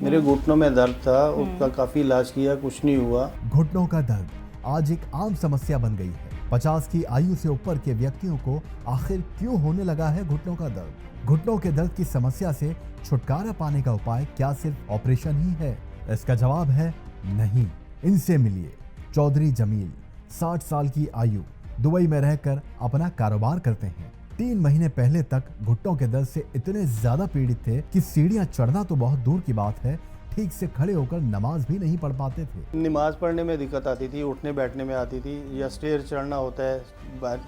मेरे घुटनों में दर्द था, उसका काफी इलाज किया, कुछ नहीं हुआ। घुटनों का दर्द आज एक आम समस्या बन गई है। 50 की आयु से ऊपर के व्यक्तियों को आखिर क्यों होने लगा है घुटनों का दर्द? घुटनों के दर्द की समस्या से छुटकारा पाने का उपाय क्या सिर्फ ऑपरेशन ही है? इसका जवाब है नहीं। इनसे मिलिए। चौधरी जमील 60 साल की आयु, दुबई में रहकर अपना कारोबार करते हैं। 3 महीने पहले तक घुटनों के दर्द से इतने ज्यादा पीड़ित थे कि सीढ़ियां चढ़ना तो बहुत दूर की बात है, ठीक से खड़े होकर नमाज भी नहीं पढ़ पाते थे। नमाज पढ़ने में दिक्कत आती थी, उठने बैठने में आती थी, या स्टेयर चढ़ना होता है,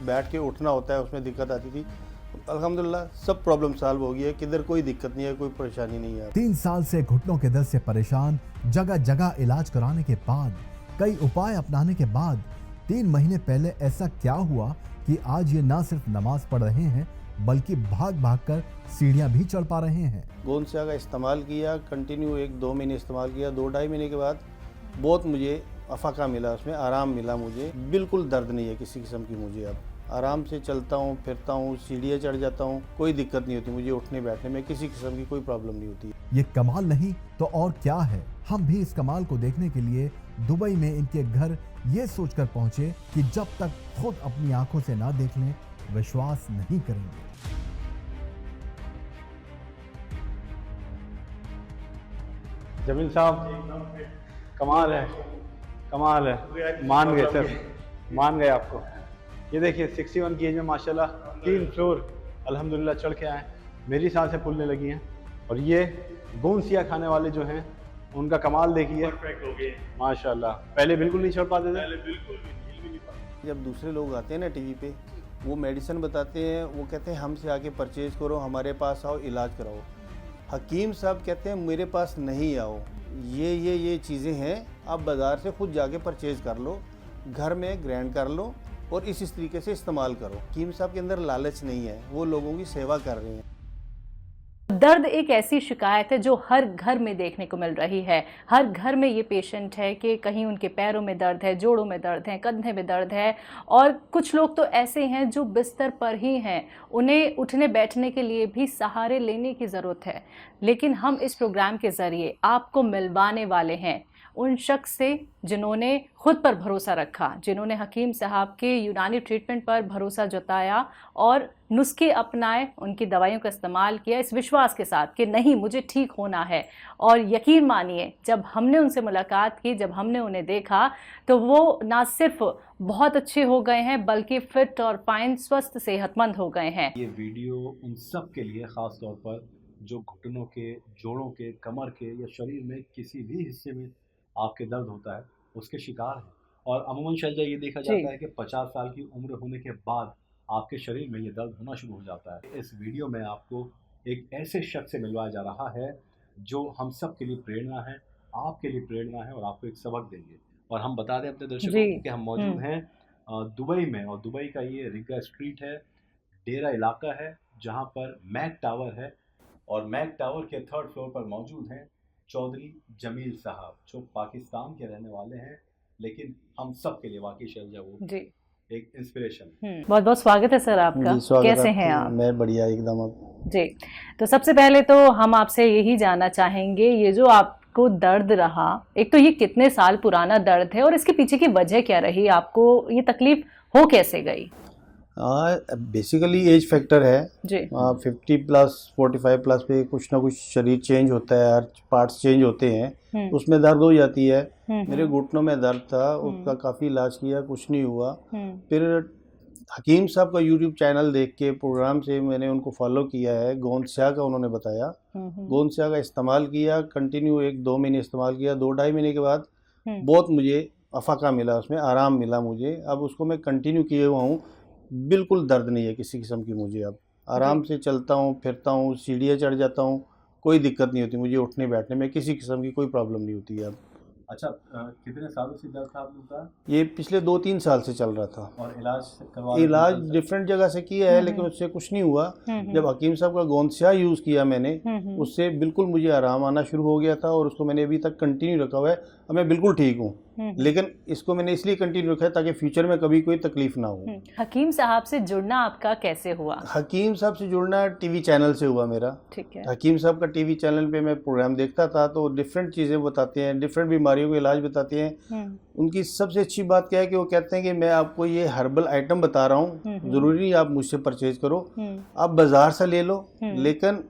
बैठ के उठना होता है, उसमें दिक्कत आती थी। अल्हम्दुलिल्लाह सब प्रॉब्लम सॉल्व हो गई है, किधर कोई दिक्कत नहीं है, कोई परेशानी नहीं है। 3 साल से घुटनों के दर्द से परेशान, जगह जगह इलाज कराने के बाद, कई उपाय अपनाने के बाद 3 महीने पहले ऐसा क्या हुआ कि आज ये ना सिर्फ नमाज पढ़ रहे हैं बल्कि भाग भाग कर सीढ़ियां भी चढ़ पा रहे हैं। गोंदसिया का इस्तेमाल किया, कंटिन्यू 1-2 महीने इस्तेमाल किया। 2-2.5 महीने के बाद बहुत मुझे अफाका मिला, उसमें आराम मिला। मुझे बिल्कुल दर्द नहीं है किसी किस्म की। मुझे अब आराम से चलता हूँ, फिरता हूँ, सीढ़ियाँ चढ़ जाता हूँ, कोई दिक्कत नहीं होती मुझे। उठने बैठने में किसी किस्म की कोई प्रॉब्लम नहीं होती। ये कमाल नहीं तो और क्या है? हम भी इस कमाल को देखने के लिए दुबई में इनके घर ये सोचकर पहुंचे कि जब तक खुद अपनी आंखों से ना देख लें विश्वास नहीं करेंगे। जमील साहब कमाल है, कमाल है। मान गए सर, मान गए आपको। ये देखिए 61 की एज में माशाल्लाह 3 फ्लोर अल्हम्दुलिल्लाह चढ़ के आए। मेरी सांसें फूलने लगी हैं। और ये गोंदसिया खाने वाले जो हैं उनका कमाल देखिए, परफेक्ट हो गए माशाल्लाह। पहले बिल्कुल नहीं चढ़ पाते थे। पहले बिल्कुल भी हिल भी नहीं पाते। जब दूसरे लोग आते हैं ना टीवी पे, वो मेडिसिन बताते हैं, वो कहते हैं हमसे आके परचेज़ करो, हमारे पास आओ, इलाज कराओ। हकीम साहब कहते हैं मेरे पास नहीं आओ, ये चीज़ें हैं, आप बाज़ार से खुद जाके परचेज़ कर लो, घर में ग्राइंड कर लो और इस तरीके से इस्तेमाल करो। हकीम साहब के अंदर लालच नहीं है, वो लोगों की सेवा कर रहे हैं। दर्द एक ऐसी शिकायत है जो हर घर में देखने को मिल रही है। हर घर में ये पेशेंट है कि कहीं उनके पैरों में दर्द है, जोड़ों में दर्द है, कंधे में दर्द है। और कुछ लोग तो ऐसे हैं जो बिस्तर पर ही हैं, उन्हें उठने बैठने के लिए भी सहारे लेने की ज़रूरत है। लेकिन हम इस प्रोग्राम के ज़रिए आपको मिलवाने वाले हैं उन शख्स से जिन्होंने खुद पर भरोसा रखा, जिन्होंने हकीम साहब के यूनानी ट्रीटमेंट पर भरोसा जताया और नुस्खे अपनाए, उनकी दवाइयों का इस्तेमाल किया इस विश्वास के साथ कि नहीं मुझे ठीक होना है। और यकीन मानिए जब हमने उनसे मुलाकात की, जब हमने उन्हें देखा तो वो ना सिर्फ बहुत अच्छे हो गए हैं बल्कि फिट और फाइन, स्वस्थ, सेहतमंद हो गए हैं। ये वीडियो उन सब के लिए ख़ास तौर पर जो घुटनों के, जोड़ों के, कमर के या शरीर में किसी भी हिस्से में आपके दर्द होता है उसके शिकार हैं। और अमूमन शैलजा ये देखा जाता है कि 50 साल की उम्र होने के बाद आपके शरीर में ये दर्द होना शुरू हो जाता है। इस वीडियो में आपको एक ऐसे शख्स से मिलवाया जा रहा है जो हम सब के लिए प्रेरणा है, आपके लिए प्रेरणा है और आपको एक सबक देंगे। और हम बता दें अपने दर्शकों को कि हम मौजूद हैं दुबई में, और दुबई का ये रिगा स्ट्रीट है, डेरा इलाका है जहाँ पर मैक टावर है। और मैक टावर के 3rd फ्लोर पर मौजूद हैं चौधरी जमील साहब, जो पाकिस्तान के रहने वाले हैं, लेकिन हम सब के लिए वाकई शैलजा वो जी एक इंस्पिरेशन। बहुत बहुत स्वागत है सर आपका। जी, स्वागत कैसे आपका। हैं आप? मैं बढ़िया एकदम। अब जी, तो सबसे पहले तो हम आपसे यही जानना चाहेंगे, ये जो आपको दर्द रहा, एक तो ये कितने साल पुराना दर्द है और इसके पीछे की वजह क्या रही? आपको ये तकलीफ हो कैसे गई? बेसिकली एज फैक्टर है जी। 50+, 45+ पे कुछ ना कुछ शरीर चेंज होता है, हर पार्ट्स चेंज होते हैं, उसमें दर्द हो जाती है। मेरे घुटनों में दर्द था, उसका काफ़ी इलाज किया, कुछ नहीं हुआ। फिर हकीम साहब का यूट्यूब चैनल देख के, प्रोग्राम से मैंने उनको फॉलो किया है। गोंदसिया का उन्होंने बताया, गोंदसिया का इस्तेमाल किया, कंटिन्यू 1-2 महीने इस्तेमाल किया। 2-2.5 महीने के बाद बहुत मुझे अफाका मिला, उसमें आराम मिला मुझे। अब उसको मैं कंटिन्यू किए हुआ हूँ, बिल्कुल दर्द नहीं है किसी किस्म की मुझे। अब आराम से चलता हूँ, फिरता हूँ, सीढ़ियाँ चढ़ जाता हूँ, कोई दिक्कत नहीं होती मुझे। उठने बैठने में किसी किस्म की कोई प्रॉब्लम नहीं होती है अब। अच्छा, कितने सालों से दर्द था आप लोग का? ये पिछले 2-3 साल से चल रहा था। और इलाज इलाज डिफरेंट जगह से किया है लेकिन उससे कुछ नहीं हुआ। जब हकीम साहब का गोंदसिया यूज़ किया मैंने, उससे बिल्कुल मुझे आराम आना शुरू हो गया था और उसको मैंने अभी तक कंटिन्यू रखा हुआ है। अब मैं बिल्कुल ठीक हूँ। लेकिन इसको मैंने इसलिए कंटिन्यू रखा है ताकि फ्यूचर में कभी कोई तकलीफ ना हो। हकीम साहब से जुड़ना आपका कैसे हुआ? हकीम साहब से जुड़ना टीवी चैनल से हुआ मेरा। ठीक है। हकीम साहब का टीवी चैनल पे मैं प्रोग्राम देखता था, तो डिफरेंट चीज़ें बताते हैं, डिफरेंट बीमारियों के इलाज बताते हैं। उनकी सबसे अच्छी बात क्या है कि वो कहते हैं कि मैं आपको ये हर्बल आइटम बता रहा हूँ, ज़रूरी नहीं आप मुझसे परचेज करो, आप बाज़ार से ले लो, लेकिन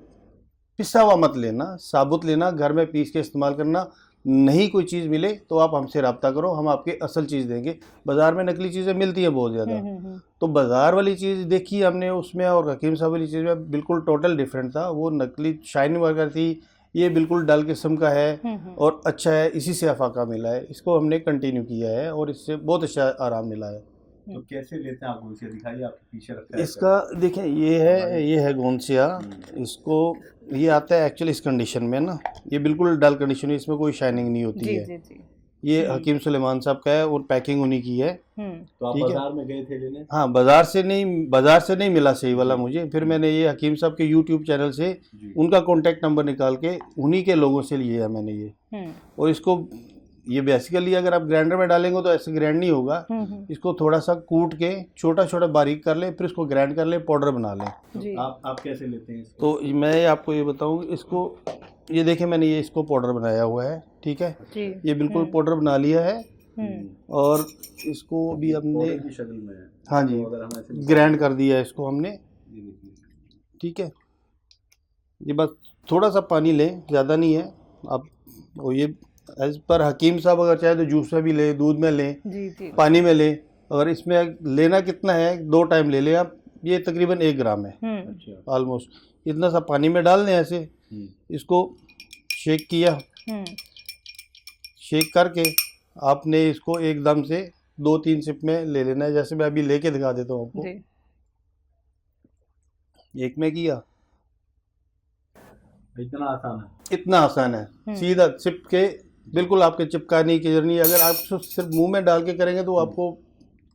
पिसा हुआ मत लेना, साबुत लेना, घर में पीस के इस्तेमाल करना। नहीं कोई चीज़ मिले तो आप हमसे रब्ता करो, हम आपके असल चीज़ देंगे। बाज़ार में नकली चीज़ें मिलती हैं बहुत ज़्यादा, तो बाज़ार वाली चीज़ देखी हमने उसमें, और हकीम साहब वाली चीज़ में बिल्कुल टोटल डिफरेंट था। वो नकली शाइनिंग वगैरह थी, ये बिल्कुल डल किस्म का है और अच्छा है, इसी से अफाका मिला है। इसको हमने कंटिन्यू किया है और इससे बहुत अच्छा आराम मिला है। तो कैसे लेते हैं आप गोंसिया, दिखाइए, आपके पीछे रखा है इसका देखें, ये है गोंसिया। इसको ये आता है एक्चुअली इस कंडीशन में ना, ये बिल्कुल डल कंडीशन है, इसमें कोई शाइनिंग नहीं होती जी, है। जी, जी। ये हकीम सुलेमान साहब का है और पैकिंग उन्हीं की है। तो आप ठीक है। बाजार में गए थे लेने? हाँ, बाजार से नहीं मिला सही वाला मुझे। फिर मैंने ये हकीम साहब के यूट्यूब चैनल से उनका कॉन्टेक्ट नंबर निकाल के उन्हीं के लोगों से लिया है मैंने ये। और इसको ये बेसिकली अगर आप ग्राइंडर में डालेंगे तो ऐसे ग्राइंड नहीं होगा। इसको थोड़ा सा कूट के छोटा छोटा बारीक कर ले, फिर इसको ग्राइंड कर ले, पाउडर बना लें। जी। आप कैसे लेते हैं इसको? तो मैं आपको ये बताऊँ, इसको ये देखें, मैंने ये इसको पाउडर बनाया हुआ है। ठीक है, जी। ये बिल्कुल पाउडर बना लिया है और इसको भी हमने पाउडर की शक्ल में है। हाँ जी, तो अगर हम ऐसे ग्राइंड कर दिया है इसको हमने। ये देखिए। ठीक है, ये बस थोड़ा सा पानी लें, ज़्यादा नहीं है। आप वो ये एज पर हकीम साहब अगर चाहे तो जूस में भी लें, दूध में लें, जी, जी। पानी में लें। अगर इसमें लेना कितना है, 2 टाइम ले लें आप। ये तकरीबन 1 ग्राम है अच्छा। ऑलमोस्ट। इतना सा पानी में डाल दें ऐसे। इसको शेक किया, शेक करके आपने इसको एकदम से 2-3 सिप में ले लेना है। जैसे मैं अभी लेके दिखा देता हूँ आपको। जी। एक में किया, इतना आसान है? इतना आसान है। सीधा चिप के, बिल्कुल आपके चिपकाने की जरूरत नहीं है। अगर आप इसको सिर्फ मुंह में डाल के करेंगे तो आपको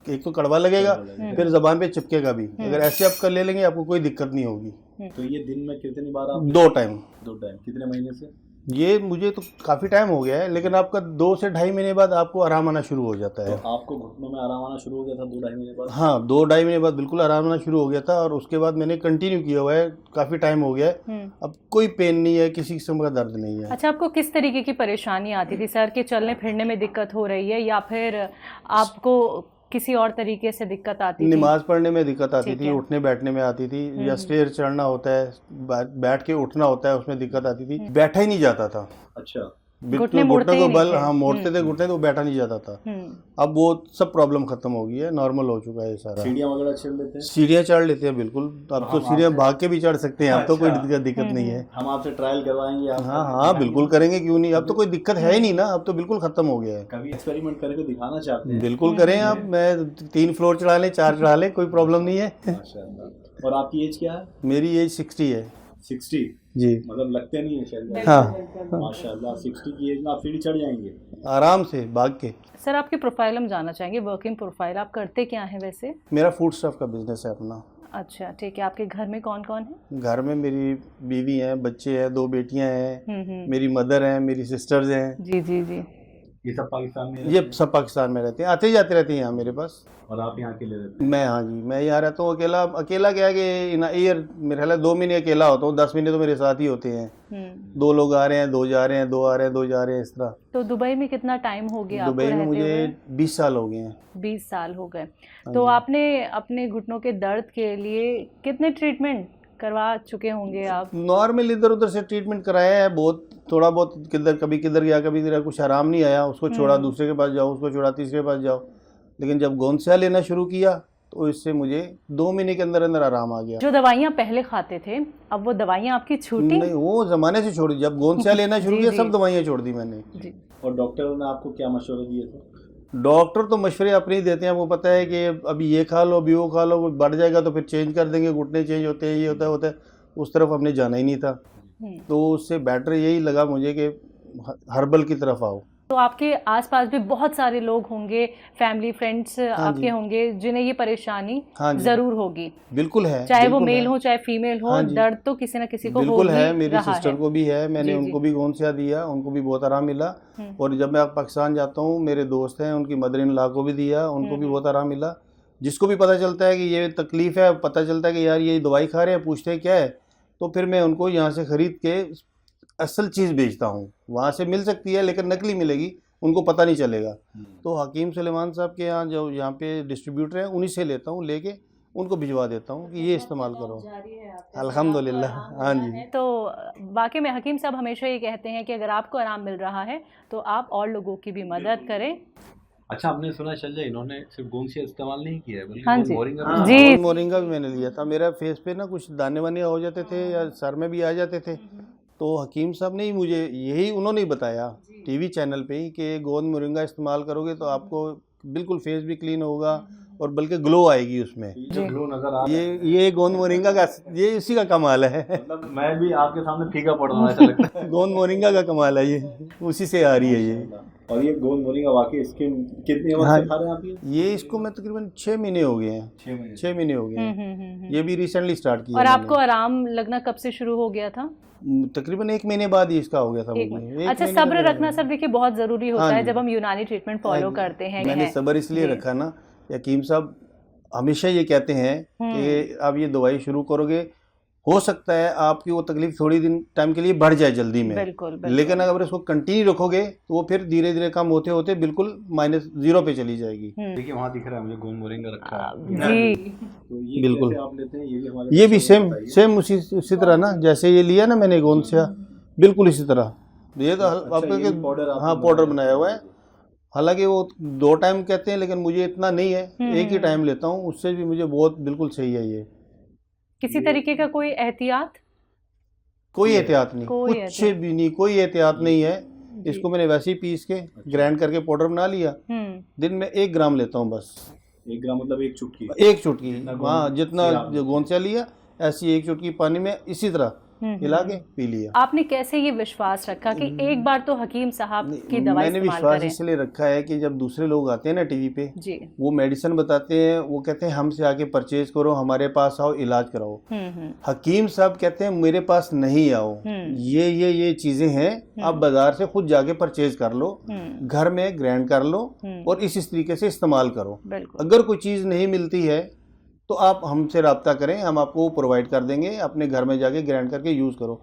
एक तो कड़वा लगेगा, फिर जबान पे चिपकेगा भी। अगर ऐसे आप कर ले लेंगे आपको कोई दिक्कत नहीं होगी। तो ये दिन में कितनी बार आप? 2 टाइम। 2 टाइम। कितने महीने से? ये मुझे तो काफ़ी टाइम हो गया है, लेकिन आपका 2 से ढाई महीने बाद आपको आराम आना शुरू हो जाता है। तो आपको घुटनों में आराम आना शुरू हो गया था 2-2.5 महीने बाद? हाँ, 2-2.5 महीने बाद बिल्कुल आराम आना शुरू हो गया था और उसके बाद मैंने कंटिन्यू किया हुआ है। काफ़ी टाइम हो गया है। अब कोई पेन नहीं है, किसी किस्म का दर्द नहीं है। अच्छा, आपको किस तरीके की परेशानी आती थी सर? कि चलने फिरने में दिक्कत हो रही है या फिर आपको किसी और तरीके से दिक्कत आती थी? नमाज पढ़ने में दिक्कत आती ठीक थी, है। उठने बैठने में आती थी, या स्टेयर चढ़ना होता है, बैठ के उठना होता है, उसमें दिक्कत आती थी। बैठा ही नहीं जाता था। अच्छा। घुटने मुड़ते ही को नहीं बल, थे। हाँ मोड़ते थे घुटने, तो बैठा नहीं जाता था। अब वो सब प्रॉब्लम खत्म हो गई है, नॉर्मल हो चुका है ये सारा। सीढ़ियाँ वगैरह चढ़ लेते हैं? सीढ़ियाँ चढ़ लेते हैं बिल्कुल। अब तो सीढ़ियाँ भाग के भी चढ़ सकते हैं, अब तो कोई अच्छा। दिक्कत नहीं है। हम आपसे ट्रायल करवाएंगे आप? हाँ बिल्कुल करेंगे, क्यों नहीं। अब तो कोई दिक्कत है ही नहीं ना, अब तो बिल्कुल खत्म हो गया है। कभी एक्सपेरिमेंट करके दिखाना चाहते हैं? बिल्कुल करें आप। मैं 3 फ्लोर चढ़ा लें, 4 चढ़ा लें, कोई प्रॉब्लम नहीं है। माशाल्लाह। और आपकी एज क्या है? मेरी एज 60 है 60? जी। मतलब लगते नहीं है शायद। हाँ, माशाल्लाह, 60 की एज में आप सीढ़ी चढ़ जाएंगे आराम से भाग के। सर, आपकी प्रोफाइल हम जानना चाहेंगे, वर्किंग प्रोफाइल। आप करते क्या हैं वैसे? मेरा फूड स्टफ का बिजनेस है अपना। अच्छा, ठीक है। आपके घर में कौन कौन है? घर में मेरी बीवी है, बच्चे हैं, 2 बेटियां हैं, मेरी मदर हैं, मेरी सिस्टर्स हैं। जी, जी, जी। ये सब पाकिस्तान में? ये सब पाकिस्तान में रहते हैं, आते जाते रहते हैं यहाँ मेरे पास। और आप यहाँ अकेले रहते हैं? मैं, हाँ जी, मैं यहाँ रहता हूँ अकेला। अकेला क्या है कि इन ईयर मेरे ख्याल है 2 महीने अकेला होता हूँ, 10 महीने तो मेरे साथ ही होते हैं। 2 लोग आ रहे हैं, 2 जा रहे हैं, 2 आ रहे हैं, 2 जा रहे हैं, इस तरह। तो दुबई में कितना टाइम हो गया आपको दुबई में रहते मुझे हुए? 20 साल हो गए हैं। 20 साल हो गए। तो आपने अपने घुटनों के दर्द के लिए कितने ट्रीटमेंट करवा चुके होंगे आप? नॉर्मल इधर उधर से ट्रीटमेंट कराया है, बहुत थोड़ा बहुत, किधर कभी किधर गया, कभी किधर, कुछ आराम नहीं आया, उसको छोड़ा, दूसरे के पास जाओ, उसको छोड़ा, तीसरे के पास जाओ। लेकिन जब गोंसिया लेना शुरू किया तो इससे मुझे 2 महीने के अंदर अंदर आराम आ गया। जो दवाइयाँ पहले खाते थे, अब वो दवाइयाँ आपकी छूटी? नहीं, वो ज़माने से छोड़ी। जब गोंसिया लेना शुरू जी, किया जी। सब दवाइयाँ छोड़ दी मैंने। जी। और डॉक्टरों ने आपको क्या मशवरे दिए थे? डॉक्टर तो मशवरे अपने ही देते हैं, आपको पता है कि अभी ये खा लो, अभी वो खा लो, बढ़ जाएगा तो फिर चेंज कर देंगे, घुटने चेंज होते हैं, ये होता है। उस तरफ हमने जाना ही नहीं था। तो उससे बेटर यही लगा मुझे कि हर्बल की तरफ आओ। तो आपके आसपास भी बहुत सारे लोग होंगे, फैमिली फ्रेंड्स आपके होंगे जिन्हें ये परेशानी हाँ जी, जरूर होगी, बिल्कुल है, चाहे वो बिल्कुल मेल है। हो चाहे फीमेल हो, हाँ जी, दर्द तो किसी न किसी को हो बिल्कुल है, ही मेरी रहा सिस्टर है। को भी है, मैंने जी, उनको भी गोंसिया दिया, उनको भी बहुत आराम मिला। हम्म। और जब मैं पाकिस्तान जाता हूँ, मेरे दोस्त हैं, उनकी मदर इन लॉ को भी दिया, उनको भी बहुत आराम मिला। जिसको भी पता चलता है कि ये तकलीफ़ है, पता चलता है कि यार ये दवाई खा रहे हैं, पूछते हैं क्या है, तो फिर मैं उनको यहाँ से ख़रीद के असल चीज़ बेचता हूँ। वहाँ से मिल सकती है लेकिन नकली मिलेगी, उनको पता नहीं चलेगा। तो हकीम सुलेमान साहब के यहाँ जो यहाँ पे डिस्ट्रीब्यूटर हैं, उन्हीं से लेता हूँ, लेके उनको भिजवा देता हूँ कि ये इस्तेमाल करो। अल्हम्दुलिल्लाह, हाँ जी। तो वाकई में हकीम साहब हमेशा ये कहते हैं कि अगर आपको आराम मिल रहा है तो आप और लोगों की भी मदद करें। अच्छा, हमने सुना चल जाए इन्होंने सिर्फ गोंसिया इस्तेमाल नहीं किया है, बल्कि हाँ गोंद जी, मोरिंगा भी हाँ, जी। गोंद मोरिंगा भी मैंने लिया था। मेरा फेस पे ना कुछ दाने वाने हो जाते थे या सर में भी आ जाते थे, तो हकीम साहब ने ही मुझे यही उन्होंने ही बताया टीवी चैनल पे ही कि गोंद मोरिंगा इस्तेमाल करोगे तो आपको बिल्कुल फेस भी क्लीन होगा और बल्कि ग्लो आएगी उसमें। जो ग्लो नजर आ रहा है, ये गोंद मोरिंगा का, ये इसी का कमाल है। मतलब मैं भी आपके सामने फीका पड़ रहा हूँ ऐसा लगता है। गोंद मोरिंगा का कमाल है, ये उसी से आ रही है ये। और ये गोंद मोरिंगा वाकई स्किन कितने वक्त हाँ, से खा रहे हैं आप ये इसको मैं तकरीबन 6 महीने हो गए हैं, 6 महीने हो गए हैं। ये भी रिसेंटली स्टार्ट किया और मैंने। आपको आराम लगना कब से शुरू हो गया था? तकरीबन 1 महीने बाद ही इसका हो गया था एक मुझे। मिनट। एक अच्छा, महीने सब्र का रखना सर देखिए बहुत जरूरी होता हाँ है जी। जब हम यूनानी ट्रीटमेंट फॉलो करते हैं। मैंने सब्र इसलिए जी। रखा ना, हकीम साहब हमेशा ये कहते हैं कि आप ये दवाई शुरू करोगे, हो सकता है आपकी वो तकलीफ थोड़ी दिन टाइम के लिए बढ़ जाए जल्दी में, बिल्कुल, बिल्कुल। लेकिन अगर इसको कंटिन्यू रखोगे तो वो फिर धीरे धीरे कम होते होते बिल्कुल -0 पे चली जाएगी। देखिए वहाँ दिख रहा है मुझे गोंद मोरिंगा रखा है। जी, तो ये बिल्कुल। कैसे आप लेते हैं, ये भी हमारे ये भी दर्शकों को सेम बताइए। सेम उसी तरह ना, जैसे ये लिया ना मैंने गोंसिया, बिल्कुल इसी तरह। ये तो अच्छा, आपका ये भी पाउडर आपने हाँ पाउडर बनाया हुआ है। हालांकि वो 2 टाइम कहते हैं लेकिन मुझे इतना नहीं है, एक ही टाइम लेता हूँ, उससे भी मुझे बहुत बिल्कुल सही है ये। किसी तरीके का कोई एहतियात? कोई एहतियात नहीं, कोई कुछ एहतियात भी नहीं, कोई एहतियात नहीं है। जी। इसको मैंने वैसे ही पीस के ग्राइंड करके पाउडर बना लिया। दिन में 1 ग्राम लेता हूँ बस, 1 ग्राम मतलब 1 चुटकी। 1 चुटकी। हाँ, जितना जो गोंसिया लिया ऐसी 1 चुटकी पानी में इसी तरह हिला के पी लिया। आपने कैसे ये विश्वास रखा कि एक बार तो हकीम साहब की दवाई मैंने इस्तेमाल विश्वास करें? इसलिए रखा है कि जब दूसरे लोग आते हैं ना टीवी पे, जी। वो मेडिसिन बताते हैं, वो कहते हैं हमसे आके परचेज करो, हमारे पास आओ, इलाज कराओ। हकीम साहब कहते हैं मेरे पास नहीं आओ, ये चीजें हैं, आप बाजार से खुद जाके परचेज कर लो, घर में ग्राइंड कर लो और इस तरीके से इस्तेमाल करो। बिल्कुल। अगर कोई चीज़ नहीं मिलती है तो आप हमसे रब्ता करें, हम आपको वो प्रोवाइड कर देंगे, अपने घर में जाके ग्राइंड करके यूज़ करो।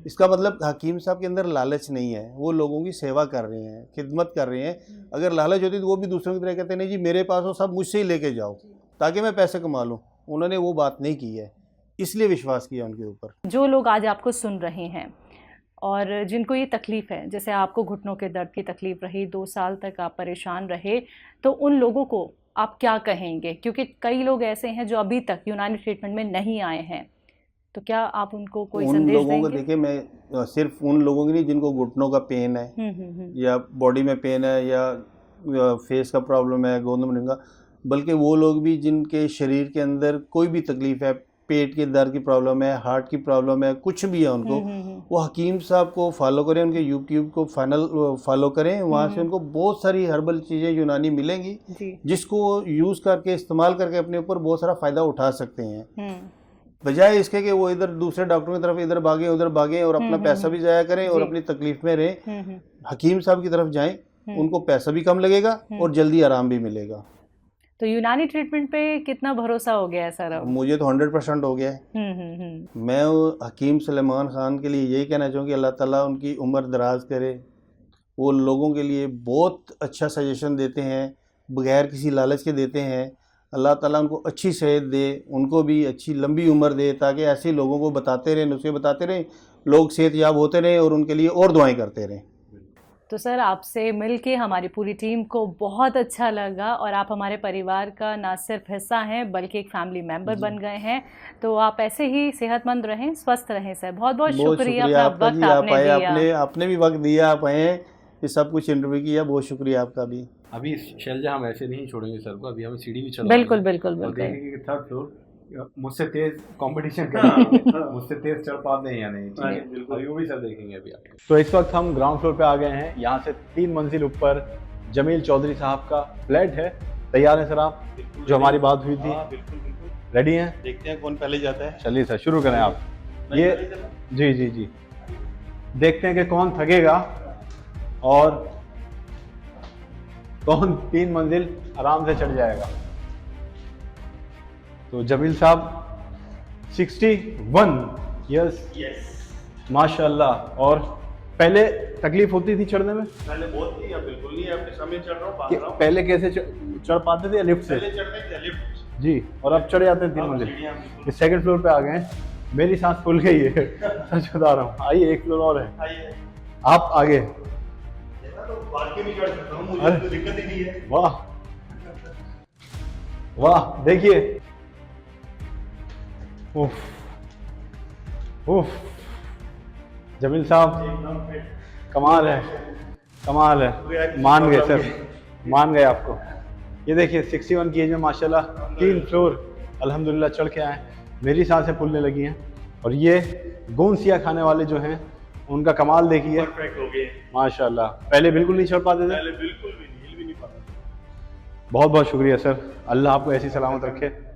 इसका मतलब हकीम साहब के अंदर लालच नहीं है, वो लोगों की सेवा कर रहे हैं, खिदमत कर रहे हैं। अगर लालच होती तो वो भी दूसरों की तरह कहते नहीं जी मेरे पास हो, सब मुझसे ही लेके जाओ ताकि मैं पैसे कमा लूँ। उन्होंने वो बात नहीं की है, इसलिए विश्वास किया उनके ऊपर। जो लोग आज आपको सुन रहे हैं और जिनको ये तकलीफ़ है, जैसे आपको घुटनों के दर्द की तकलीफ़ रही, 2 साल तक आप परेशान रहे, तो उन लोगों को आप क्या कहेंगे? क्योंकि कई लोग ऐसे हैं जो अभी तक यूनानी ट्रीटमेंट में नहीं आए हैं, तो क्या आप उनको कोई उन संदेश लोगों को देंगे? देखिए, मैं सिर्फ उन लोगों की नहीं जिनको घुटनों का पेन है या बॉडी में पेन है या फेस का प्रॉब्लम है, गोंद मोरिंगा, बल्कि वो लोग भी जिनके शरीर के अंदर कोई भी तकलीफ है, पेट के दर्द की प्रॉब्लम है, हार्ट की प्रॉब्लम है, कुछ भी है उनको, वो हकीम साहब को फॉलो करें, उनके यूट्यूब को फॉलो करें। वहाँ से उनको बहुत सारी हर्बल चीज़ें यूनानी मिलेंगी जिसको यूज़ करके इस्तेमाल करके अपने ऊपर बहुत सारा फ़ायदा उठा सकते हैं, बजाय इसके कि वो इधर दूसरे डॉक्टरों की तरफ इधर भागें उधर भागें और अपना पैसा भी ज़ाया करें और अपनी तकलीफ में रहें। हकीम साहब की तरफ जाएं, उनको पैसा भी कम लगेगा और जल्दी आराम भी मिलेगा। तो यूनानी ट्रीटमेंट पे कितना भरोसा हो गया है सर अब? मुझे तो 100% हो गया है। मैं हकीम सुलेमान ख़ान के लिए यही कहना चाहूँ कि अल्लाह ताला उनकी उम्र दराज करे। वो लोगों के लिए बहुत अच्छा सजेशन देते हैं, बगैर किसी लालच के देते हैं। अल्लाह ताला उनको अच्छी सेहत दे, उनको भी अच्छी लंबी उम्र दे, ताकि ऐसे लोगों को बताते रहें, नुस्खे बताते रहें, लोग सेहतयाब होते रहें और उनके लिए और दुआएं करते रहें। तो सर आपसे मिलके हमारी पूरी टीम को बहुत अच्छा लगा और आप हमारे परिवार का ना सिर्फ हिस्सा हैं बल्कि एक फैमिली मेंबर बन गए हैं। तो आप ऐसे ही सेहतमंद रहें, स्वस्थ रहें सर। बहुत बहुत शुक्रिया अपना आपका वक्त जी, आप आपने आए, दिया। आपने भी वक्त दिया, आप आए, ये सब कुछ इंटरव्यू किया, बहुत शुक्रिया आपका भी। अभी शैलजा हम ऐसे नहीं छोड़ेंगे सर को, अभी हमें सीढ़ी भी चलना बिल्कुल बिल्कुल और बिल्कुल। देखेंगे कि 3rd फ्लोर मुझसे तेज कंपटीशन करेंगे, मुझसे तेज चढ़ पाते हैं या नहीं, ठीक है? बिल्कुल। अभी वो भी सब देखेंगे अभी आप। तो इस वक्त हम ग्राउंड फ्लोर पे आ गए हैं। यहाँ से 3 मंजिल ऊपर जमील चौधरी साहब का फ्लैट है। तैयार हैं सर आप? जो हमारी बात हुई थी, हाँ, बिल्कुल बिल्कुल। रेडी हैं? देखते हैं कौन पहले जाता है। चलिए सर, शुरू करें आप। मैं ये पहले चलूं? जी जी जी, देखते हैं कि कौन थकेगा और कौन 3 मंजिल आराम से चढ़ जाएगा। तो जमील साहब 61 यस, यस। माशाल्लाह। और पहले तकलीफ होती थी चढ़ने में? पहले बहुत थी, अब बिल्कुल नहीं है। अपने समय चढ़ रहा हूँ, भाग कि रहा हूँ। पहले कैसे चढ़ पाते थे या लिफ्ट से? पहले चढ़ने थे लिफ्ट। जी, और अब चढ़ जाते हैं 3 अब मंजिल। सीढ़ियाँ बिल्कुल। ये सेकंड फ्लोर पे आ गए हैं। मेरी सांस फूल गई है सच बता रहा हूँ। आइए, 1 फ्लोर और है, आइए। आप आगे। ऐसा तो भाग के भी चढ़ सकता हूँ, मुझे अरे। तो दिक्कत ही नहीं है। वाह वाह, देखिए, उफ उफ, जमील साहब एकदम फिट। कमाल है, कमाल है। मान गए सर, मान गए आपको। ये देखिए 61 की एज में माशाल्लाह 3 फ्लोर अल्हम्दुलिल्लाह चढ़ के आए। मेरी सांसें फूलने लगी हैं। और ये गोंसिया खाने वाले जो हैं, उनका कमाल देखिए परफेक्ट हो गए। माशाल्लाह। पहले बिल्कुल नहीं चढ़ पाते थे? पहले बिल्कुल भी नहीं, हिल भी नहीं पाता। बहुत बहुत शुक्रिया सर, अल्लाह आपको ऐसी सलामत रखे।